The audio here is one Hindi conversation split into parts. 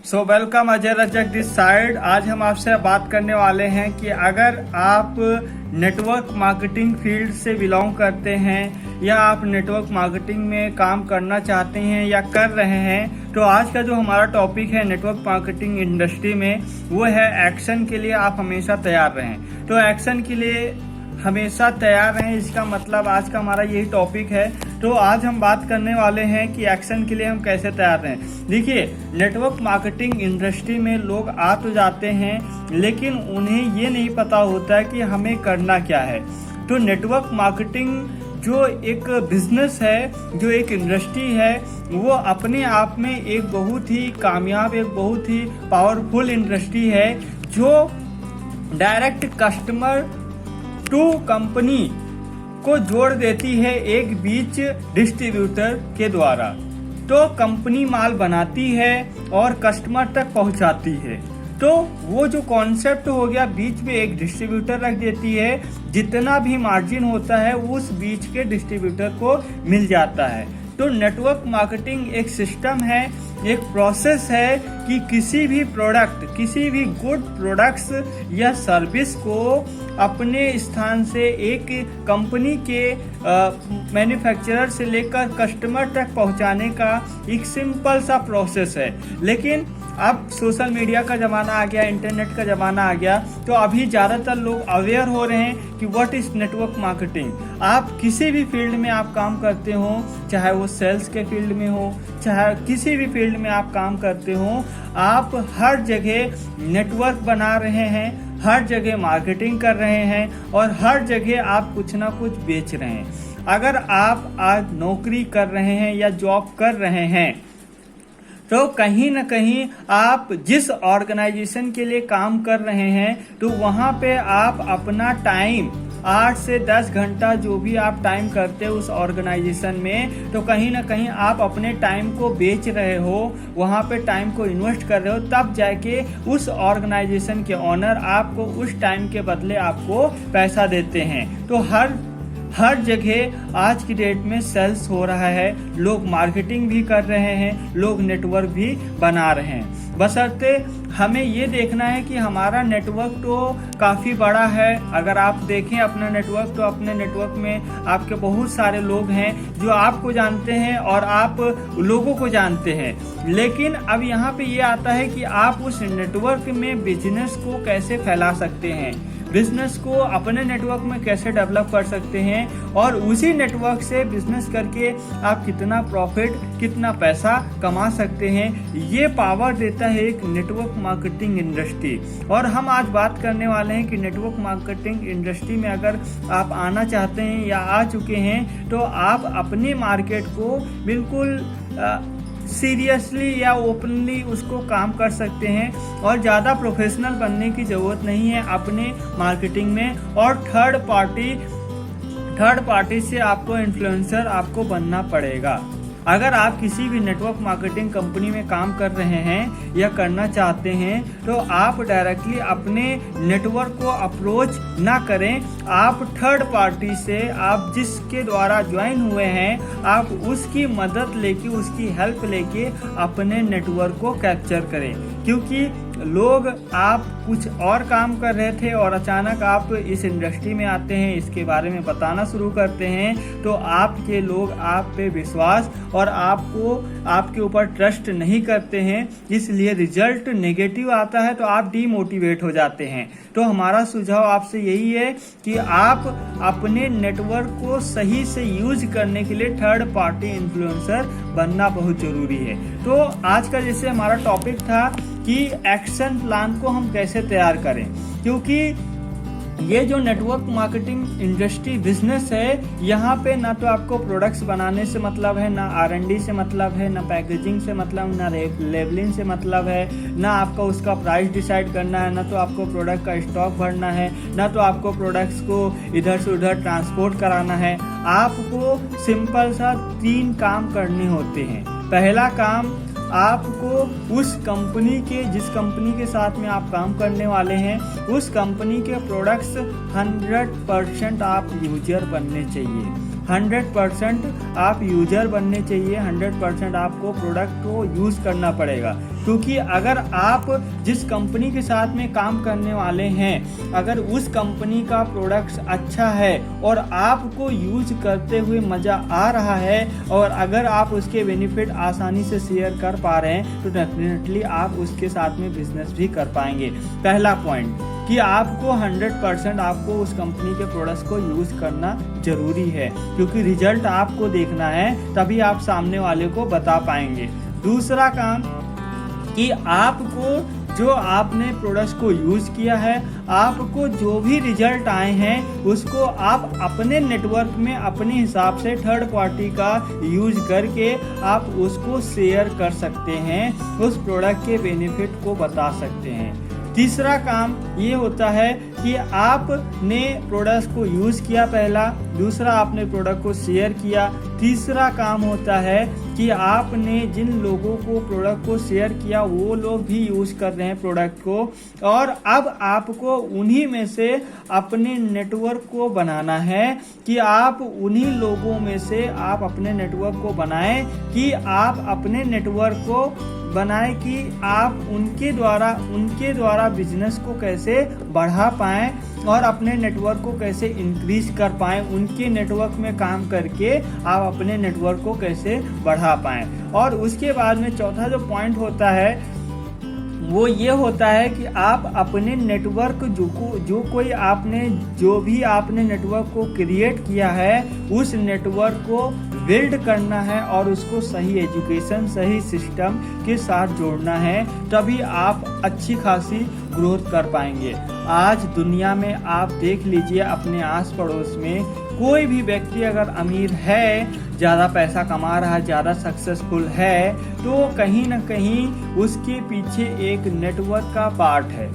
Welcome Ajay Rajak this side. आज हम आपसे बात करने वाले हैं कि अगर आप नेटवर्क मार्केटिंग फील्ड से बिलोंग करते हैं या आप नेटवर्क मार्केटिंग में काम करना चाहते हैं या कर रहे हैं, तो आज का जो हमारा टॉपिक है नेटवर्क मार्केटिंग इंडस्ट्री में वो है एक्शन के लिए आप हमेशा तैयार रहें। तो एक्शन के लिए हमेशा तैयार रहें, इसका मतलब आज का हमारा यही टॉपिक है। तो आज हम बात करने वाले हैं कि एक्शन के लिए हम कैसे तैयार रहें। देखिए, नेटवर्क मार्केटिंग इंडस्ट्री में लोग आ तो जाते हैं, लेकिन उन्हें ये नहीं पता होता है कि हमें करना क्या है। तो नेटवर्क मार्केटिंग जो एक बिजनेस है, जो एक इंडस्ट्री है, वो अपने आप में एक बहुत ही कामयाब, एक बहुत ही पावरफुल इंडस्ट्री है जो डायरेक्ट कस्टमर टू कंपनी को जोड़ देती है एक बीच डिस्ट्रीब्यूटर के द्वारा। तो कंपनी माल बनाती है और कस्टमर तक पहुंचाती है। तो वो जो कॉन्सेप्ट हो गया, बीच में एक डिस्ट्रीब्यूटर रख देती है, जितना भी मार्जिन होता है उस बीच के डिस्ट्रीब्यूटर को मिल जाता है। तो नेटवर्क मार्केटिंग एक सिस्टम है, एक प्रोसेस है कि किसी भी प्रोडक्ट, किसी भी गुड प्रोडक्ट्स या सर्विस को अपने स्थान से एक कंपनी के मैन्युफैक्चरर से लेकर कस्टमर तक पहुंचाने का एक सिंपल सा प्रोसेस है। लेकिन अब सोशल मीडिया का ज़माना आ गया, इंटरनेट का ज़माना आ गया, तो अभी ज़्यादातर लोग अवेयर हो रहे हैं कि व्हाट इज़ नेटवर्क मार्केटिंग। आप किसी भी फील्ड में आप काम करते हो, चाहे वो सेल्स के फील्ड में हो, चाहे किसी भी फील्ड में आप काम करते हो, आप हर जगह नेटवर्क बना रहे हैं, हर जगह मार्केटिंग कर रहे हैं और हर जगह आप कुछ ना कुछ बेच रहे हैं। अगर आप आज नौकरी कर रहे हैं या जॉब कर रहे हैं, तो कहीं ना कहीं आप जिस ऑर्गेनाइजेशन के लिए काम कर रहे हैं, तो वहाँ पे आप अपना टाइम 8 से 10 घंटा जो भी आप टाइम करते हो उस ऑर्गेनाइजेशन में, तो कहीं ना कहीं आप अपने टाइम को बेच रहे हो, वहाँ पे टाइम को इन्वेस्ट कर रहे हो। तब जाके उस ऑर्गेनाइजेशन के ऑनर आपको उस टाइम के बदले आपको पैसा देते हैं। तो हर जगह आज की डेट में सेल्स हो रहा है, लोग मार्केटिंग भी कर रहे हैं, लोग नेटवर्क भी बना रहे हैं। बशर्ते हमें ये देखना है कि हमारा नेटवर्क तो काफ़ी बड़ा है। अगर आप देखें अपना नेटवर्क, तो अपने नेटवर्क में आपके बहुत सारे लोग हैं जो आपको जानते हैं और आप लोगों को जानते हैं। लेकिन अब यहाँ पे ये आता है कि आप उस नेटवर्क में बिजनेस को कैसे फैला सकते हैं, बिजनेस को अपने नेटवर्क में कैसे डेवलप कर सकते हैं, और उसी नेटवर्क से बिजनेस करके आप कितना प्रॉफिट, कितना पैसा कमा सकते हैं। ये पावर देता है एक नेटवर्क मार्केटिंग इंडस्ट्री। और हम आज बात करने वाले हैं कि नेटवर्क मार्केटिंग इंडस्ट्री में अगर आप आना चाहते हैं या आ चुके हैं, तो आप अपने मार्केट को बिल्कुल सीरियसली या ओपनली उसको काम कर सकते हैं और ज़्यादा प्रोफेशनल बनने की ज़रूरत नहीं है अपने मार्केटिंग में। और थर्ड पार्टी से आपको इन्फ्लुएंसर आपको बनना पड़ेगा। अगर आप किसी भी नेटवर्क मार्केटिंग कंपनी में काम कर रहे हैं या करना चाहते हैं, तो आप डायरेक्टली अपने नेटवर्क को अप्रोच ना करें। आप थर्ड पार्टी से, आप जिसके द्वारा ज्वाइन हुए हैं, आप उसकी मदद लेके, उसकी हेल्प लेके अपने नेटवर्क को कैप्चर करें। क्योंकि लोग, आप कुछ और काम कर रहे थे और अचानक आप इस इंडस्ट्री में आते हैं, इसके बारे में बताना शुरू करते हैं, तो आपके लोग आप पे विश्वास और आपके ऊपर ट्रस्ट नहीं करते हैं, इसलिए रिजल्ट नेगेटिव आता है, तो आप डीमोटिवेट हो जाते हैं। तो हमारा सुझाव आपसे यही है कि आप अपने नेटवर्क को सही से यूज करने के लिए थर्ड पार्टी इन्फ्लुएंसर बनना बहुत जरूरी है। तो आज का जैसे हमारा टॉपिक था कि एक्शन प्लान को हम कैसे तैयार करें, क्योंकि ये जो नेटवर्क मार्केटिंग इंडस्ट्री बिजनेस है, यहाँ पे ना तो आपको प्रोडक्ट्स बनाने से मतलब है, ना R&D से मतलब है, ना पैकेजिंग से मतलब, ना लेबलिंग से मतलब है, ना आपका उसका प्राइस डिसाइड करना है, ना तो आपको प्रोडक्ट का स्टॉक भरना है, ना तो आपको प्रोडक्ट्स को इधर से उधर ट्रांसपोर्ट कराना है। आपको सिंपल सा 3 काम करने होते हैं। पहला काम, आपको उस कंपनी के, जिस कंपनी के साथ में आप काम करने वाले हैं, उस कंपनी के प्रोडक्ट्स 100% आप यूजर बनने चाहिए। 100% आप यूजर बनने चाहिए, 100% आपको प्रोडक्ट को यूज़ करना पड़ेगा। क्योंकि अगर आप जिस कंपनी के साथ में काम करने वाले हैं, अगर उस कंपनी का प्रोडक्ट अच्छा है और आपको यूज करते हुए मज़ा आ रहा है और अगर आप उसके बेनिफिट आसानी से शेयर कर पा रहे हैं, तो डेफिनेटली आप उसके साथ में बिजनेस भी कर पाएंगे। पहला पॉइंट कि आपको 100% आपको उस कंपनी के प्रोडक्ट्स को यूज़ करना ज़रूरी है, क्योंकि रिजल्ट आपको देखना है, तभी आप सामने वाले को बता पाएंगे। दूसरा काम कि आपको जो आपने प्रोडक्ट्स को यूज़ किया है, आपको जो भी रिजल्ट आए हैं उसको आप अपने नेटवर्क में अपने हिसाब से थर्ड पार्टी का यूज करके आप उसको शेयर कर सकते हैं, उस प्रोडक्ट के बेनिफिट को बता सकते हैं। तीसरा काम ये होता है कि आपने प्रोडक्ट को यूज़ किया पहला, दूसरा आपने प्रोडक्ट को शेयर किया, तीसरा काम होता है कि आपने जिन लोगों को प्रोडक्ट को शेयर किया वो लोग भी यूज़ कर रहे हैं प्रोडक्ट को, और अब आपको उन्हीं में से अपने नेटवर्क को बनाना है कि आप उन्हीं लोगों में से आप अपने नेटवर्क को बनाएं, कि आप अपने नेटवर्क को बनाएं कि आप उनके द्वारा बिजनेस को कैसे बढ़ा पाएं और अपने नेटवर्क को कैसे इंक्रीज कर पाएं, उनके नेटवर्क में काम करके आप अपने नेटवर्क को कैसे बढ़ा पाएं। और उसके बाद में चौथा जो पॉइंट होता है वो ये होता है कि आप अपने नेटवर्क जो भी आपने नेटवर्क को क्रिएट किया है, उस नेटवर्क को बिल्ड करना है और उसको सही एजुकेशन, सही सिस्टम के साथ जोड़ना है, तभी आप अच्छी खासी ग्रोथ कर पाएंगे। आज दुनिया में आप देख लीजिए अपने आस पड़ोस में कोई भी व्यक्ति अगर अमीर है, ज़्यादा पैसा कमा रहा है, ज़्यादा सक्सेसफुल है, तो कहीं ना कहीं उसके पीछे एक नेटवर्क का पार्ट है।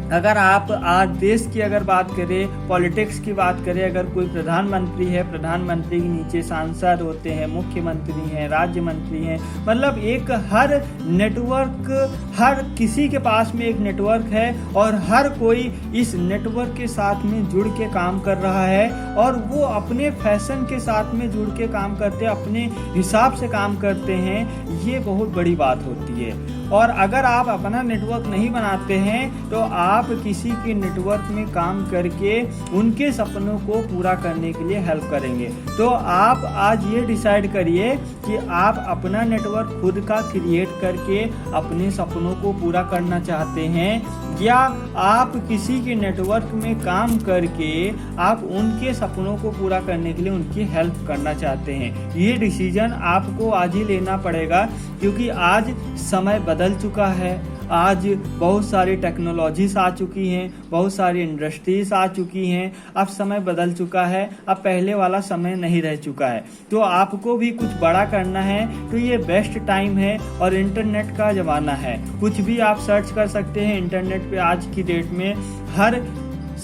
अगर आप आज देश की अगर बात करें, पॉलिटिक्स की बात करें, अगर कोई प्रधानमंत्री है, प्रधानमंत्री के नीचे सांसद होते हैं, मुख्यमंत्री हैं, राज्य मंत्री हैं, मतलब एक हर नेटवर्क, हर किसी के पास में एक नेटवर्क है और हर कोई इस नेटवर्क के साथ में जुड़ के काम कर रहा है और वो अपने फैशन के साथ में जुड़ के काम करते हैं, अपने हिसाब से काम करते हैं। ये बहुत बड़ी बात होती है। और अगर आप अपना नेटवर्क नहीं बनाते हैं तो आप किसी के नेटवर्क में काम करके उनके सपनों को पूरा करने के लिए हेल्प करेंगे। तो आप आज ये डिसाइड करिए कि आप अपना नेटवर्क खुद का क्रिएट करके अपने सपनों को पूरा करना चाहते हैं या आप किसी के नेटवर्क में काम करके आप उनके सपनों को पूरा करने के लिए उनकी हेल्प करना चाहते हैं। ये डिसीजन आपको आज ही लेना पड़ेगा, क्योंकि आज समय बदल चुका है। आज बहुत सारी टेक्नोलॉजीज आ चुकी हैं, बहुत सारी इंडस्ट्रीज आ चुकी हैं। अब समय बदल चुका है, अब पहले वाला समय नहीं रह चुका है। तो आपको भी कुछ बड़ा करना है तो ये बेस्ट टाइम है और इंटरनेट का ज़माना है। कुछ भी आप सर्च कर सकते हैं इंटरनेट पे। आज की डेट में हर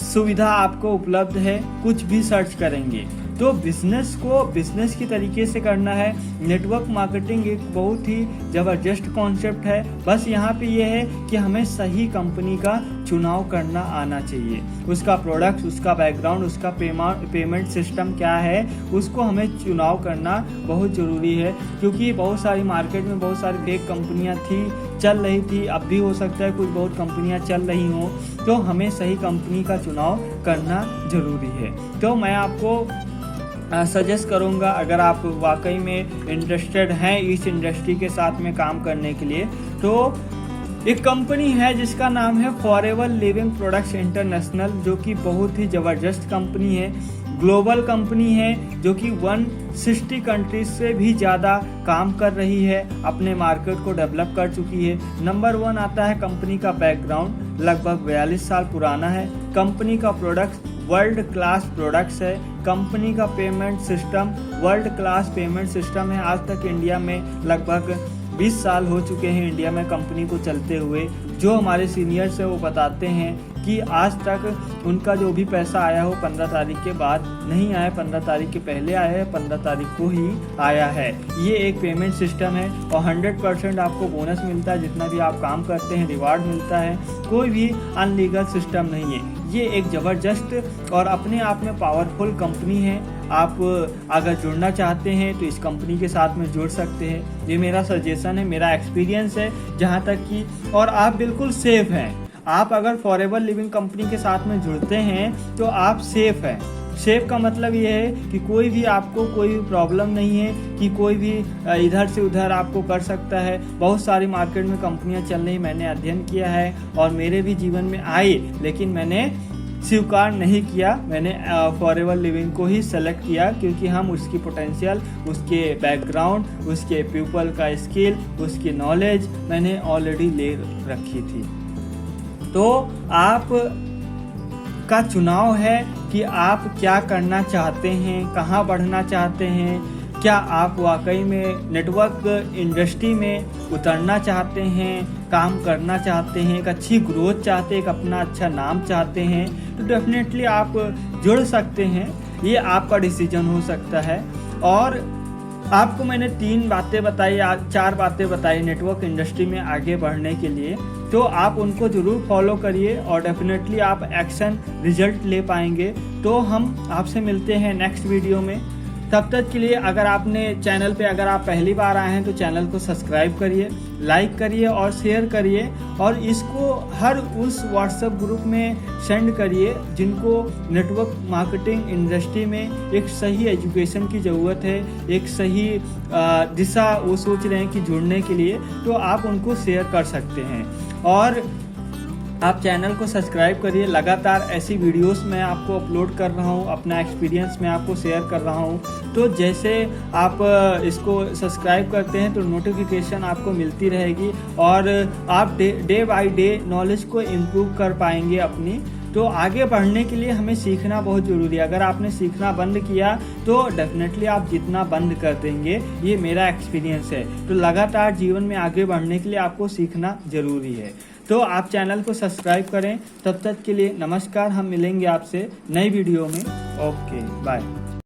सुविधा आपको उपलब्ध है, कुछ भी सर्च करेंगे। तो बिजनेस को बिजनेस की तरीके से करना है। नेटवर्क मार्केटिंग एक बहुत ही ज़बरदस्त कॉन्सेप्ट है। बस यहाँ पे ये है कि हमें सही कंपनी का चुनाव करना आना चाहिए। उसका प्रोडक्ट, उसका बैकग्राउंड, उसका पेमेंट सिस्टम क्या है, उसको हमें चुनाव करना बहुत ज़रूरी है। क्योंकि बहुत सारी मार्केट में बहुत सारी फेक कंपनियाँ चल रही थी, अब भी हो सकता है कुछ बहुत कंपनियाँ चल रही हों। तो हमें सही कंपनी का चुनाव करना ज़रूरी है। तो मैं आपको सजेस्ट करूंगा, अगर आप वाकई में इंटरेस्टेड हैं इस इंडस्ट्री के साथ में काम करने के लिए, तो एक कंपनी है जिसका नाम है फॉरएवर लिविंग प्रोडक्ट्स इंटरनेशनल, जो कि बहुत ही ज़बरदस्त कंपनी है। ग्लोबल कंपनी है जो कि 160 कंट्रीज से भी ज़्यादा काम कर रही है, अपने मार्केट को डेवलप कर चुकी है। नंबर 1 आता है कंपनी का बैकग्राउंड, लगभग 42 साल पुराना है। कंपनी का प्रोडक्ट वर्ल्ड क्लास प्रोडक्ट्स है। कंपनी का payment system world class payment system है। आज तक इंडिया में लगभग 20 साल हो चुके हैं इंडिया में कंपनी को चलते हुए। जो हमारे सीनियर्स है वो बताते हैं कि आज तक उनका जो भी पैसा आया हो 15 तारीख के बाद नहीं आया, 15 तारीख के पहले आया है, 15 तारीख को ही आया है। ये एक पेमेंट सिस्टम है और 100% आपको बोनस मिलता है। जितना भी आप काम करते हैं रिवार्ड मिलता है। कोई भी अनलीगल सिस्टम नहीं है। ये एक ज़बरदस्त और अपने आप में पावरफुल कंपनी है। आप अगर जुड़ना चाहते हैं तो इस कंपनी के साथ में जुड़ सकते हैं। ये मेरा सजेशन है, मेरा एक्सपीरियंस है जहाँ तक कि, और आप बिल्कुल सेफ हैं। आप अगर फॉरएवर लिविंग कंपनी के साथ में जुड़ते हैं तो आप सेफ हैं। सेफ का मतलब ये है कि कोई भी आपको कोई भी प्रॉब्लम नहीं है कि कोई भी इधर से उधर आपको कर सकता है। बहुत सारी मार्केट में कंपनियां चल रही, मैंने अध्ययन किया है और मेरे भी जीवन में आई, लेकिन मैंने स्वीकार नहीं किया। मैंने फॉरएवर लिविंग को ही सेलेक्ट किया क्योंकि हम उसकी पोटेंशियल, उसके बैकग्राउंड, उसके पीपल का स्किल, उसकी नॉलेज मैंने ऑलरेडी ले रखी थी। तो आप का चुनाव है कि आप क्या करना चाहते हैं, कहाँ बढ़ना चाहते हैं। क्या आप वाकई में नेटवर्क इंडस्ट्री में उतरना चाहते हैं, काम करना चाहते हैं, एक अच्छी ग्रोथ चाहते हैं, एक अपना अच्छा नाम चाहते हैं, तो डेफिनेटली आप जुड़ सकते हैं। ये आपका डिसीजन हो सकता है। और आपको मैंने 3 बातें बताई, 4 बातें बताई नेटवर्क इंडस्ट्री में आगे बढ़ने के लिए, तो आप उनको ज़रूर फॉलो करिए और डेफिनेटली आप एक्शन रिजल्ट ले पाएंगे। तो हम आपसे मिलते हैं नेक्स्ट वीडियो में। तब तक के लिए अगर आपने चैनल पे अगर आप पहली बार आए हैं तो चैनल को सब्सक्राइब करिए, लाइक करिए और शेयर करिए, और इसको हर उस व्हाट्सएप ग्रुप में सेंड करिए जिनको नेटवर्क मार्केटिंग इंडस्ट्री में एक सही एजुकेशन की ज़रूरत है, एक सही दिशा वो सोच रहे हैं कि जुड़ने के लिए, तो आप उनको शेयर कर सकते हैं। और आप चैनल को सब्सक्राइब करिए। लगातार ऐसी वीडियोस मैं आपको अपलोड कर रहा हूँ, अपना एक्सपीरियंस मैं आपको शेयर कर रहा हूँ। तो जैसे आप इसको सब्सक्राइब करते हैं तो नोटिफिकेशन आपको मिलती रहेगी और आप डे बाय डे नॉलेज को इम्प्रूव कर पाएंगे अपनी। तो आगे बढ़ने के लिए हमें सीखना बहुत ज़रूरी है। अगर आपने सीखना बंद किया तो डेफिनेटली आप जितना बंद कर देंगे, ये मेरा एक्सपीरियंस है। तो लगातार जीवन में आगे बढ़ने के लिए आपको सीखना ज़रूरी है। तो आप चैनल को सब्सक्राइब करें। तब तक के लिए नमस्कार। हम मिलेंगे आपसे नई वीडियो में। Okay, bye.